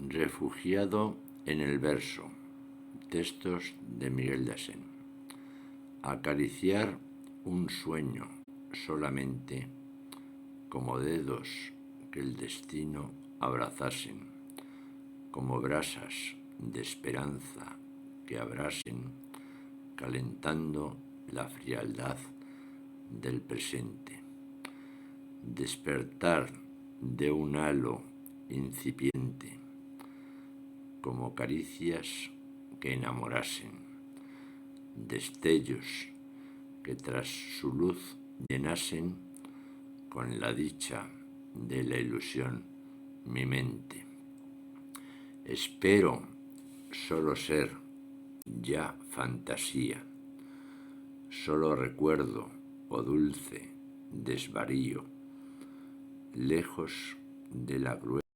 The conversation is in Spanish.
Refugiado en el verso. Textos de Miguel de Asén. Acariciar un sueño solamente, como dedos que el destino abrazasen, como brasas de esperanza que abrasen, calentando la frialdad del presente. Despertar de un halo incipiente, como caricias que enamorasen, destellos que tras su luz llenasen con la dicha de la ilusión mi mente. Espero solo ser ya fantasía, solo recuerdo o dulce desvarío, lejos de la cruel